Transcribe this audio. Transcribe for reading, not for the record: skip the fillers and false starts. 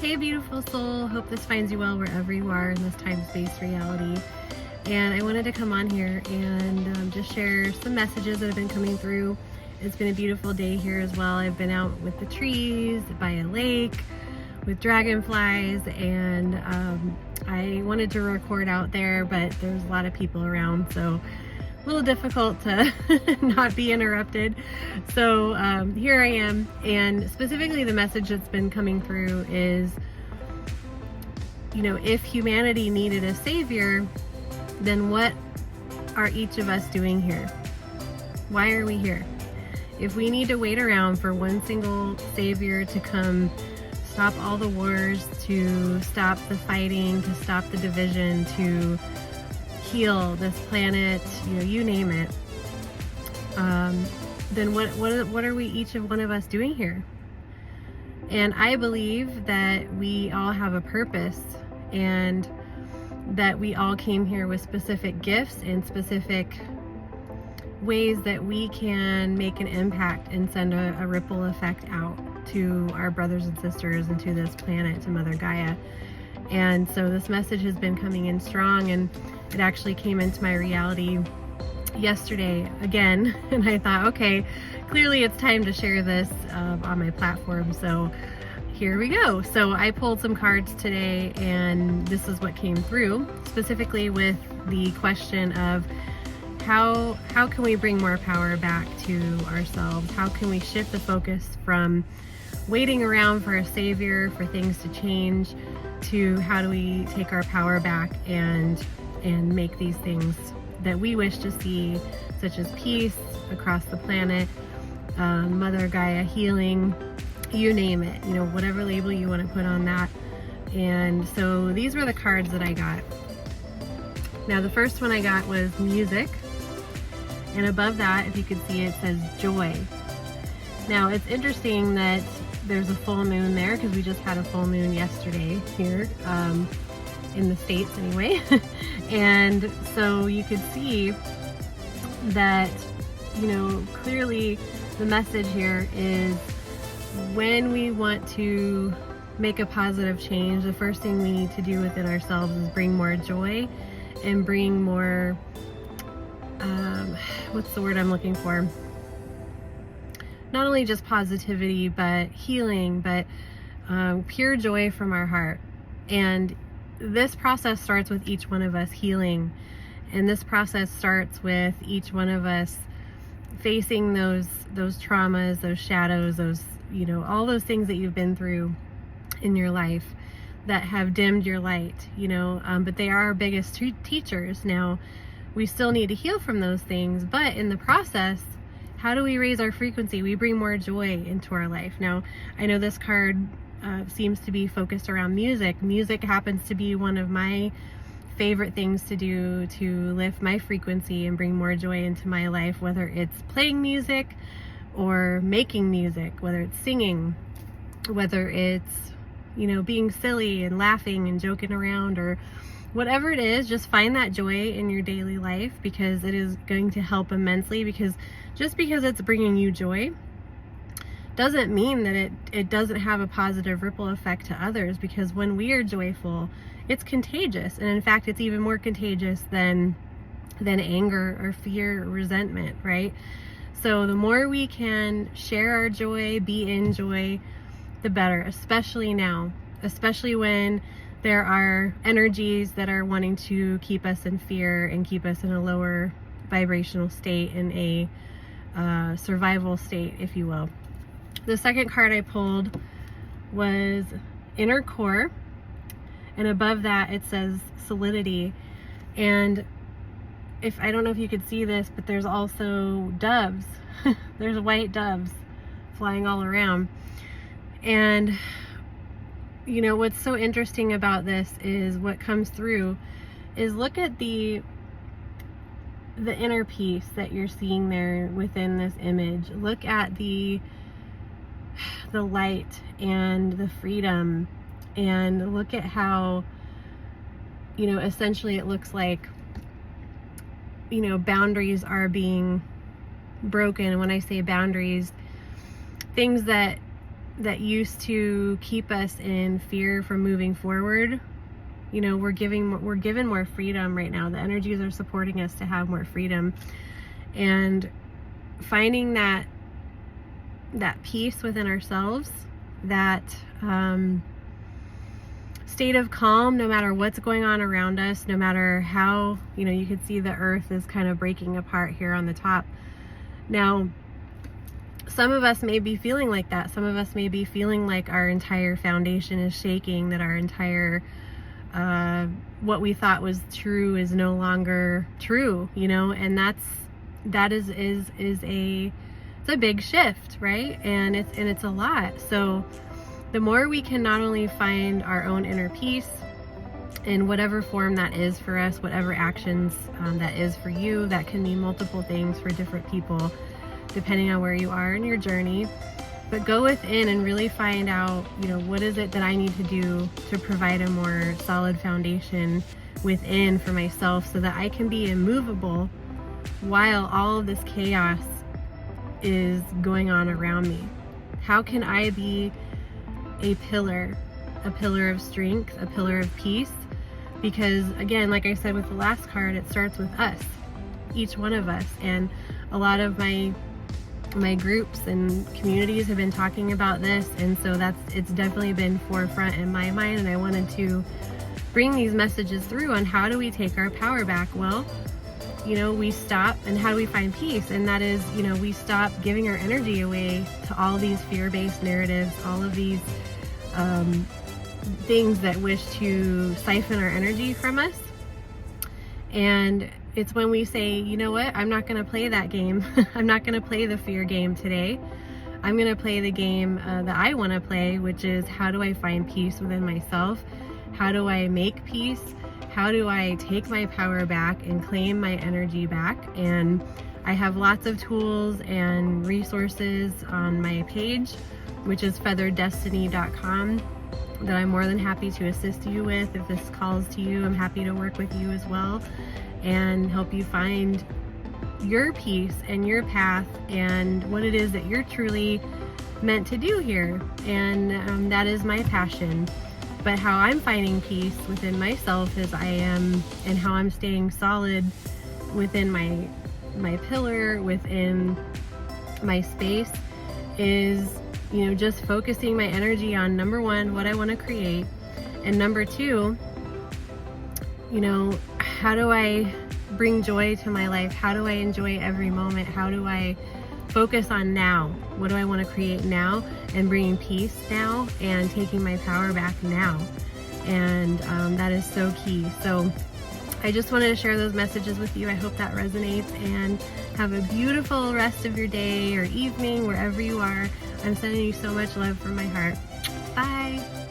Hey beautiful soul, hope this finds you well wherever you are in this time-space reality. And I wanted to come on here and just share some messages that have been coming through. It's been a beautiful day here as well. I've been out with the trees, by a lake, with dragonflies, and I wanted to record out there, but there's a lot of people around, so a little difficult to not be interrupted. So here I am, and specifically the message that's been coming through is, you know, if humanity needed a savior, then what are each of us doing here? Why are we here? If we need to wait around for one single savior to come stop all the wars, to stop the fighting, to stop the division, to heal this planet, you know, you name it, then what are we, each of one of us, doing here? And I believe that we all have a purpose, and that we all came here with specific gifts and specific ways that we can make an impact and send a ripple effect out to our brothers and sisters and to this planet, to Mother Gaia. And so this message has been coming in strong, and it actually came into my reality yesterday again, and I thought, okay, clearly it's time to share this on my platform, so here we go. So I pulled some cards today, and this is what came through, specifically with the question of how can we bring more power back to ourselves? How can we shift the focus from waiting around for a savior, for things to change, to how do we take our power back and make these things that we wish to see, such as peace across the planet, Mother Gaia healing, you name it, you know, whatever label you want to put on that. And so these were the cards that I got. Now the first one I got was music, and above that, if you could see, it says joy. Now it's interesting that there's a full moon there, because we just had a full moon yesterday here in the States anyway. And so you could see that, you know, clearly the message here is, when we want to make a positive change, the first thing we need to do within ourselves is bring more joy and bring more, what's the word I'm looking for? Not only just positivity, but healing, but pure joy from our heart. And this process starts with each one of us healing. And this process starts with each one of us facing those traumas, those shadows, those, you know, all those things that you've been through in your life that have dimmed your light, you know, but they are our biggest teachers. Now, we still need to heal from those things, but in the process, how do we raise our frequency? We bring more joy into our life. Now, I know this card seems to be focused around music. Music happens to be one of my favorite things to do to lift my frequency and bring more joy into my life, whether it's playing music or making music, whether it's singing, whether it's, you know, being silly and laughing and joking around, or whatever it is. Just find that joy in your daily life, because it is going to help immensely. Because just because it's bringing you joy doesn't mean that it doesn't have a positive ripple effect to others, because when we are joyful, it's contagious. And in fact, it's even more contagious than anger or fear or resentment, right? So the more we can share our joy, be in joy, the better, especially now, especially when there are energies that are wanting to keep us in fear and keep us in a lower vibrational state, in a survival state, if you will. The second card I pulled was Inner Core, and above that it says Solidity. And if, I don't know if you could see this, but there's also doves. There's white doves flying all around. And you know, what's so interesting about this is, what comes through is, look at the inner peace that you're seeing there within this image. Look at the light and the freedom, and look at how, you know, essentially it looks like, you know, boundaries are being broken. And when I say boundaries, things that that used to keep us in fear from moving forward, you know, we're given more freedom right now. The energies are supporting us to have more freedom, and finding that peace within ourselves, that state of calm, no matter what's going on around us, no matter how, you know, you could see the earth is kind of breaking apart here on the top. Now, some of us may be feeling like that. Some of us may be feeling like our entire foundation is shaking, that our entire what we thought was true is no longer true, you know, and that is it's a big shift, right? And it's a lot. So the more we can not only find our own inner peace in whatever form that is for us, whatever actions that is for you, that can mean multiple things for different people, depending on where you are in your journey. But go within and really find out, you know, what is it that I need to do to provide a more solid foundation within for myself so that I can be immovable while all of this chaos is going on around me. How can I be a pillar of strength, a pillar of peace? Because again, like I said with the last card, it starts with us, each one of us. And a lot of my groups and communities have been talking about this, and so it's definitely been forefront in my mind, and I wanted to bring these messages through on how do we take our power back. Well, you know, we stop, and how do we find peace? And that is, you know, we stop giving our energy away to all these fear-based narratives, all of these things that wish to siphon our energy from us. And it's when we say, you know what, I'm not going to play that game. I'm not going to play the fear game today. I'm going to play the game that I want to play, which is how do I find peace within myself? How do I make peace? How do I take my power back and claim my energy back? And I have lots of tools and resources on my page, which is feathereddestiny.com, that I'm more than happy to assist you with. If this calls to you, I'm happy to work with you as well and help you find your peace and your path and what it is that you're truly meant to do here. And that is my passion. But how I'm finding peace within myself as I am, and how I'm staying solid within my pillar, within my space, is, you know, just focusing my energy on, number one, what I want to create, and number two, you know, how do I bring joy to my life? How do I enjoy every moment? How do I focus on now? What do I want to create now? And bringing peace now and taking my power back now. And that is so key. So I just wanted to share those messages with you. I hope that resonates, and have a beautiful rest of your day or evening, wherever you are. I'm sending you so much love from my heart. Bye.